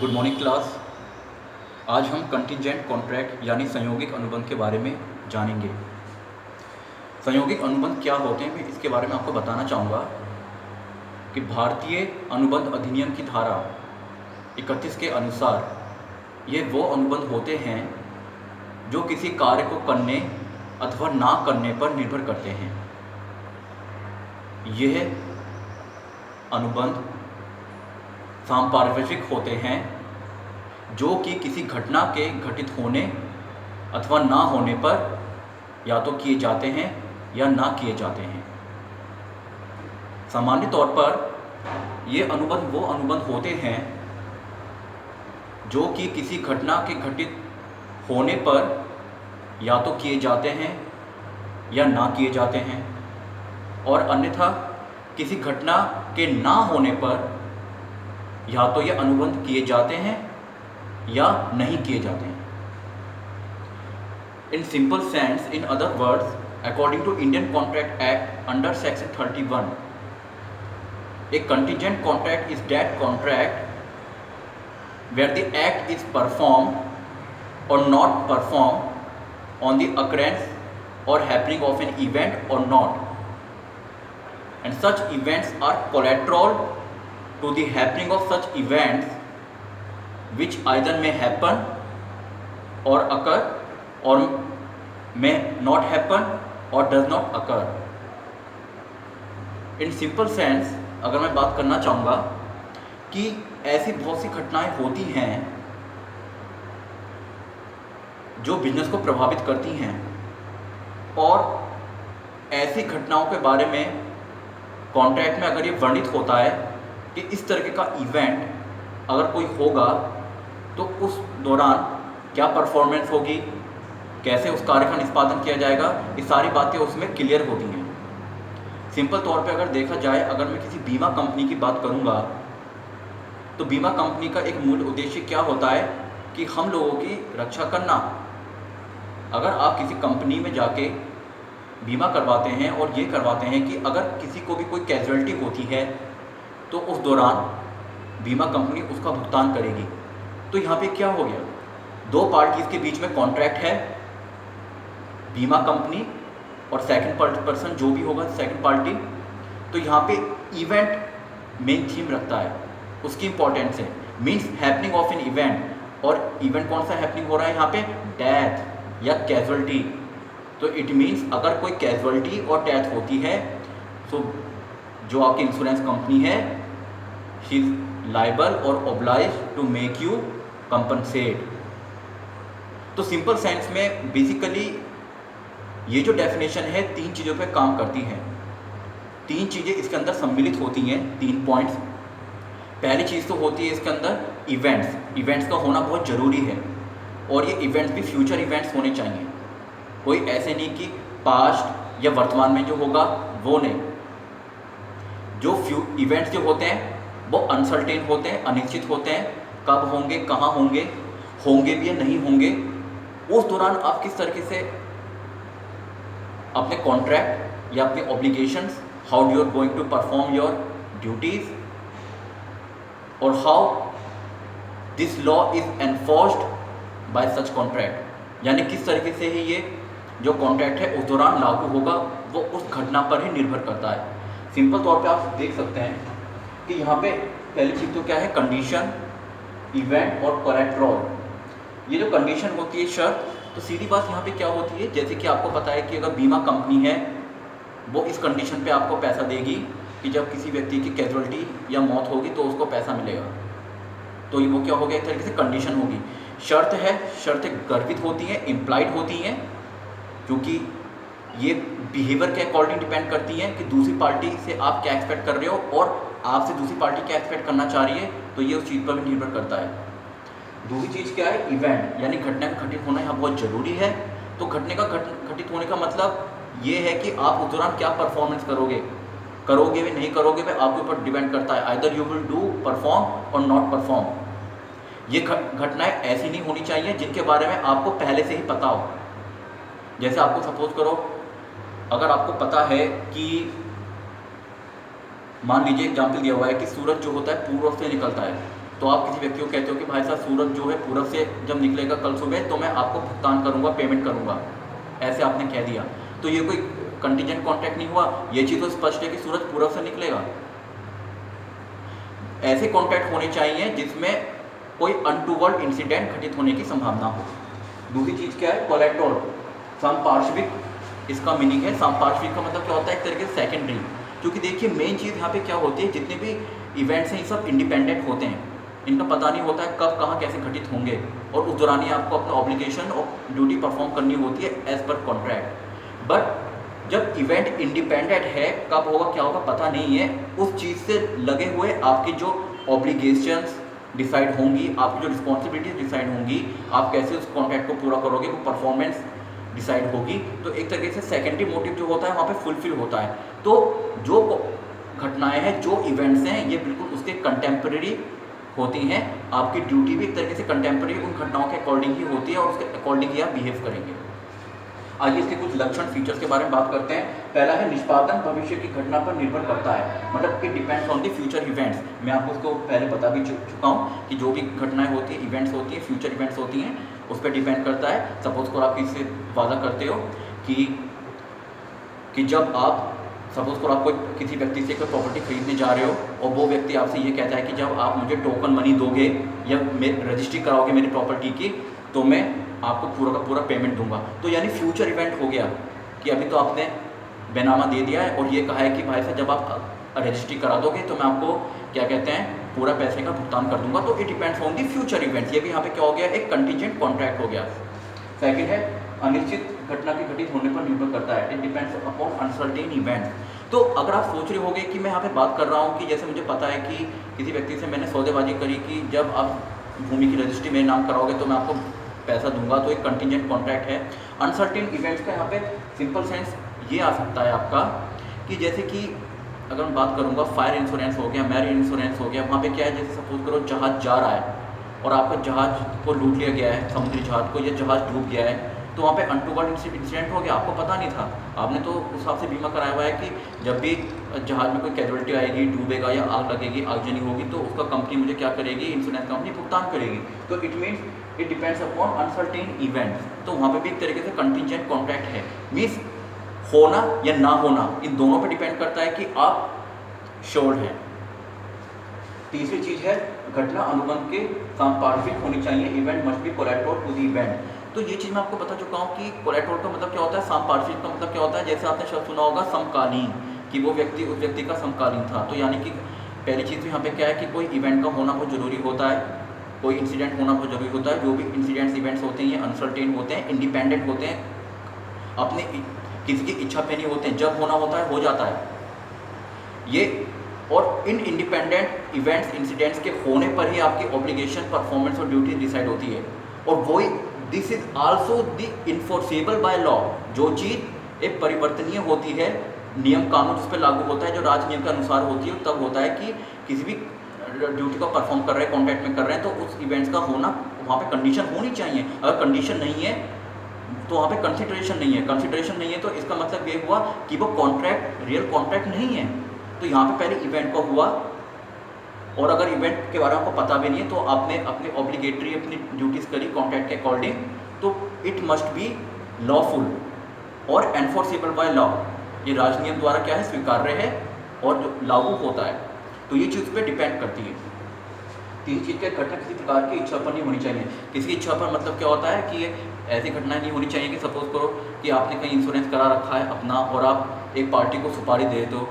Good morning class. आज हम contingent contract यानी संयोगिक अनुबंध के बारे में जानेंगे। संयोगिक अनुबंध क्या होते हैं, मैं इसके बारे में आपको बताना चाहूँगा कि भारतीय अनुबंध अधिनियम की धारा 31 के अनुसार ये वो अनुबंध होते हैं जो किसी कार्य को करने अथवा ना करने पर निर्भर करते हैं। यह अनुबंध सांपार्श्विक होते हैं जो कि किसी घटना के घटित होने अथवा ना होने पर या तो किए जाते हैं या ना किए जाते हैं। सामान्य तौर पर ये अनुबंध वो अनुबंध होते हैं जो कि किसी घटना के घटित होने पर या तो किए जाते हैं या ना किए जाते हैं, और अन्यथा किसी घटना के ना होने पर या तो ये अनुबंध किए जाते हैं या नहीं किए जाते हैं। In simple sense, in other words, according to Indian Contract Act under Section 31, a contingent contract is that contract where the act is performed or not performed on the occurrence or happening of an event or not, and such events are collateral to the happening of such events, which either may happen or occur or may not happen or does not occur. In simple sense, अगर मैं बात करना चाहूँगा कि ऐसी बहुत सी घटनाएं होती हैं जो बिजनेस को प्रभावित करती हैं, और ऐसी घटनाओं के बारे में कॉन्ट्रैक्ट में अगर ये वर्णित होता है कि इस तरह का इवेंट अगर कोई होगा तो उस दौरान क्या परफॉर्मेंस होगी, कैसे उस कार्य का निष्पादन किया जाएगा, ये सारी बातें उसमें क्लियर होती हैं। सिंपल तौर पे अगर देखा जाए, अगर मैं किसी बीमा कंपनी की बात करूँगा तो बीमा कंपनी का एक मूल उद्देश्य क्या होता है कि हम लोगों की रक्षा करना। अगर आप किसी कंपनी में जाके बीमा करवाते हैं और ये करवाते हैं कि अगर किसी को भी कोई कैजुअलिटी होती है तो उस दौरान बीमा कंपनी उसका भुगतान करेगी। तो यहाँ पे क्या हो गया, दो पार्टीज के बीच में कॉन्ट्रैक्ट है, बीमा कंपनी और सेकंड पर्सन जो भी होगा सेकंड पार्टी। तो यहाँ पे इवेंट मेन थीम रखता है, उसकी इंपॉर्टेंस है, means happening of an event. और इवेंट कौन सा हैपनिंग हो रहा है यहाँ पे, डेथ या कैजुअलिटी। तो इट मीन्स अगर कोई कैजुअलिटी और डेथ होती है तो जो आपकी इंश्योरेंस कंपनी है शी इज लाइबल और oblige to make you compensate. तो सिंपल सेंस में बेसिकली ये जो डेफिनेशन है तीन चीज़ों पे काम करती है। तीन चीज़ें इसके अंदर सम्मिलित होती हैं, तीन पॉइंट्स। पहली चीज़ तो होती है इसके अंदर इवेंट्स। इवेंट्स का होना बहुत ज़रूरी है, और ये इवेंट्स भी फ्यूचर इवेंट्स होने चाहिए, कोई ऐसे नहीं कि पास्ट या वर्तमान में जो होगा वो नहीं। जो इवेंट्स जो होते हैं वो अनसर्टेन होते हैं, अनिश्चित होते हैं, कब होंगे, कहाँ होंगे, होंगे भी या नहीं होंगे। उस दौरान आप किस तरीके से अपने कॉन्ट्रैक्ट या अपने obligations, how you are going to perform your duties, और how this law is enforced by such contract, यानी किस तरीके से ही ये जो कॉन्ट्रैक्ट है उस दौरान लागू होगा, वो उस घटना पर ही निर्भर करता है। सिंपल तौर पे आप देख सकते हैं कि यहाँ पे पहली चीज़ तो क्या है, कंडीशन, इवेंट और कोलैटरल। ये जो कंडीशन होती है शर्त, तो सीधी बात यहाँ पे क्या होती है, जैसे कि आपको पता है कि अगर बीमा कंपनी है वो इस कंडीशन पे आपको पैसा देगी कि जब किसी व्यक्ति की कैजुअलिटी या मौत होगी तो उसको पैसा मिलेगा। तो वो क्या हो गया, एक तरीके से कंडीशन होगी। शर्त है, शर्तें गर्भित होती हैं, इम्प्लाइड होती हैं, क्योंकि ये बिहेवियर के अकॉर्डिंग डिपेंड करती हैं कि दूसरी पार्टी से आप क्या एक्सपेक्ट कर रहे हो और आपसे दूसरी पार्टी क्या एक्सपेक्ट करना चाह रही है, तो ये उस चीज़ पर भी निर्भर करता है। दूसरी चीज़ क्या है, इवेंट, यानी घटना का घटित होना यहाँ बहुत ज़रूरी है। तो घटने का घटित होने का मतलब ये है कि आप उस दौरान क्या परफॉर्मेंस करोगे भी नहीं करोगे भी आपके ऊपर डिपेंड करता है। Either you will do perform और नॉट परफॉर्म। ये घटनाएं ऐसी नहीं होनी चाहिए जिनके बारे में आपको पहले से ही पता हो। जैसे आपको सपोज करो, अगर आपको पता है कि मान लीजिए एग्जाम्पल दिया हुआ है कि सूरज जो होता है पूर्व से निकलता है, तो आप किसी व्यक्ति को कहते हो कि भाई साहब सूरज जो है पूरब से जब निकलेगा कल सुबह तो मैं आपको भुगतान करूंगा, पेमेंट करूंगा, ऐसे आपने कह दिया, तो ये कोई कंटीजेंट कॉन्ट्रैक्ट नहीं हुआ। ये चीज़ तो स्पष्ट है कि सूरज पूरब से निकलेगा। ऐसे कॉन्ट्रैक्ट होने चाहिए जिसमें कोई अनटूवर्ड इंसिडेंट घटित होने की संभावना हो। दूसरी चीज़ क्या है, कोलैटरल, समपार्श्विक, इसका मीनिंग है समपार्श्विक का मतलब क्या होता है, एक तरीके से सेकेंडरी। क्योंकि देखिए मेन चीज़ यहाँ पे क्या होती है, जितने भी इवेंट्स हैं ये सब इंडिपेंडेंट होते हैं, इनका पता नहीं होता है कब कहाँ कैसे घटित होंगे, और उस दौरान ही आपको अपना ऑब्लिगेशन और ड्यूटी परफॉर्म करनी होती है एज पर कॉन्ट्रैक्ट। बट जब इवेंट इंडिपेंडेंट है, कब होगा क्या होगा पता नहीं है, उस चीज़ से लगे हुए आपकी जो ऑब्लिगेशंस डिसाइड होंगी, आपकी जो रिस्पॉन्सिबिलिटीज डिसाइड होंगी, आप कैसे उस कॉन्ट्रैक्ट को पूरा करोगे, वो परफॉर्मेंस डिसाइड होगी। तो एक तरीके से सेकेंडरी मोटिव जो होता है वहाँ पे फुलफिल होता है। तो जो घटनाएं हैं, जो इवेंट्स हैं, ये बिल्कुल उसके कंटेम्प्रेरी होती हैं। आपकी ड्यूटी भी एक तरीके से कंटेम्प्रेरी उन घटनाओं के अकॉर्डिंग ही होती है और उसके अकॉर्डिंग ही आप बिहेव करेंगे। आइए इसके कुछ लक्षण फीचर्स के बारे में बात करते हैं। पहला है निष्पादन भविष्य की घटना पर निर्भर करता है, मतलब it depends on the future events. मैं आपको उसको पहले बता भी चुका हूँ कि जो भी घटनाएं होती हैं, इवेंट्स होती हैं, फ्यूचर इवेंट्स होती हैं, उस पर डिपेंड करता है। सपोज को आप किसी वादा करते हो कि जब आप सपोज को आप कोई किसी व्यक्ति से कोई प्रॉपर्टी खरीदने जा रहे हो और वो व्यक्ति आपसे ये कहता है कि जब आप मुझे टोकन मनी दोगे या रजिस्ट्री कराओगे मेरी प्रॉपर्टी की तो मैं आपको पूरा का पूरा पेमेंट दूंगा। तो यानी फ्यूचर इवेंट हो गया कि अभी तो आपने बैनामा दे दिया है और ये कहा है कि भाई साहब जब आप रजिस्ट्री करा दोगे तो मैं आपको क्या कहते हैं पूरा पैसे का भुगतान कर दूंगा। तो it depends on the future events. ये भी यहाँ पे क्या हो गया, एक कंटीजेंट कॉन्ट्रैक्ट हो गया। सेकंड है अनिश्चित घटना के घटित होने पर निर्भर करता है, it depends upon uncertain event. तो अगर आप सोच रहे होगे कि मैं यहाँ पे बात कर रहा हूँ कि जैसे मुझे पता है कि किसी व्यक्ति से मैंने सौदेबाजी करी कि जब आप भूमि की रजिस्ट्री मेरे नाम कराओगे तो मैं आपको पैसा दूंगा, तो एक कंटीजेंट कॉन्ट्रैक्ट है। अनसर्टेन इवेंट्स का यहाँ पे सिंपल सेंस ये आ सकता है आपका कि जैसे कि अगर मैं बात करूँगा फायर इंश्योरेंस हो गया, मैरिज इंश्योरेंस हो गया, वहाँ पे क्या है जैसे सपोज करो जहाज़ जा रहा है और आपका जहाज़ को लूट लिया गया है, समुद्री जहाज़ को, या जहाज़ डूब गया है, तो वहाँ पे अनटूवर्ड इंसिडेंट हो गया, आपको पता नहीं था, आपने तो उस हिसाब से बीमा कराया हुआ है कि जब भी जहाज़ में कोई कैजुअलिटी आएगी, डूबेगा या आग लगेगी, आगजनी होगी तो उसका कंपनी मुझे क्या करेगी, इंश्योरेंस कंपनी भुगतान करेगी। तो it means it depends upon uncertain event. तो वहाँ पे भी एक तरीके से कंटीजेंट कॉन्ट्रैक्ट है, मीन्स होना या ना होना इन दोनों पे डिपेंड करता है कि आप श्योर्ड हैं। तीसरी चीज़ है घटना अनुबंध के संपार्श्विक होनी चाहिए, event must be collateral to the event. तो ये चीज़ मैं आपको बता चुका हूँ कि कोलैटरल का मतलब क्या होता है, संपार्श्विक का मतलब क्या होता है, जैसे आपने शब्द सुना होगा समकालीन, कि वो व्यक्ति उस व्यक्ति का समकालीन था। तो यानी कि पहली चीज़ तो यहाँ पे क्या है कि कोई इवेंट का होना बहुत ज़रूरी होता है, कोई इंसिडेंट होना बहुत ज़रूरी होता है। जो भी इंसिडेंट्स इवेंट्स होते हैं ये अनसर्टेन होते हैं, इंडिपेंडेंट होते हैं, अपने किसी की इच्छा पे नहीं होते हैं, जब होना होता है हो जाता है ये। और इन इंडिपेंडेंट इवेंट्स इंसिडेंट्स के होने पर ही आपकी ऑब्लिगेशन, परफॉर्मेंस और ड्यूटी डिसाइड होती है। और वही this is also the enforceable by law. जो चीज़ एक परिवर्तनीय होती है, नियम कानून उस पर लागू होता है, जो राज नियम के अनुसार होती है, तब होता है कि किसी भी ड्यूटी को परफॉर्म कर रहे हैं, कॉन्ट्रैक्ट में कर रहे हैं, तो उस इवेंट्स का होना वहाँ पे कंडीशन होनी चाहिए। अगर कंडीशन नहीं है तो वहाँ पे कंसिडरेशन नहीं है, कंसिडरेशन नहीं है तो इसका मतलब ये हुआ कि वो कॉन्ट्रैक्ट रियल कॉन्ट्रैक्ट नहीं है। तो यहाँ पे पहले इवेंट का हुआ, और अगर इवेंट के बारे में आपको पता भी नहीं है तो आपने अपनी ऑब्लिगेटरी अपनी ड्यूटीज़ करी कॉन्ट्रैक्ट के अकॉर्डिंग, तो इट मस्ट बी लॉफुल और एनफोर्सेबल बाय लॉ। ये राज नियम द्वारा क्या है, स्वीकार्य है और जो लागू होता है। तो ये चीज़ पे डिपेंड करती है। तीन चीज़ की घटना किसी प्रकार की इच्छा पर नहीं होनी चाहिए। किसी की इच्छा पर मतलब क्या होता है कि ये ऐसी घटनाएं नहीं होनी चाहिए कि सपोज करो कि आपने कहीं इंश्योरेंस करा रखा है अपना और आप एक पार्टी को सुपारी दे दो,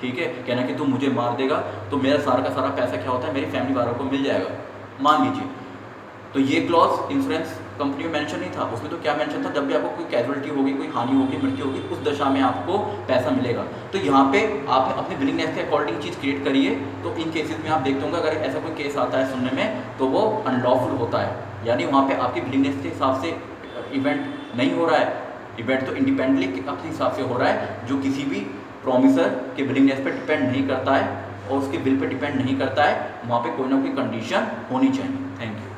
ठीक है, कहना कि तू मुझे मार देगा तो मेरा सारा का सारा पैसा क्या होता है मेरी फैमिली वालों को मिल जाएगा, मान लीजिए। तो ये क्लॉज इंश्योरेंस कंपनी में मेंशन नहीं था। उसमें तो क्या मेंशन था, जब भी आपको कोई कैजुअलिटी होगी, कोई हानि होगी, मृत्यु होगी, उस दशा में आपको पैसा मिलेगा। तो यहाँ पे आपने अपने विलिंगनेस के अकॉर्डिंग चीज़ क्रिएट करी है। तो इन केसेस में आप देखते होंगे अगर ऐसा कोई केस आता है सुनने में तो वो अनलॉफुल होता है, यानी वहाँ पे आपकी विलिंगनेस के हिसाब से इवेंट नहीं हो रहा है। इवेंट तो इंडिपेंडेंटली अपने हिसाब से हो रहा है, जो किसी भी प्रॉमिसर के विलिंगनेस पे डिपेंड नहीं करता है और उसके बिल पे डिपेंड नहीं करता है। वहाँ पे कोई ना कोई कंडीशन होनी चाहिए। Thank you.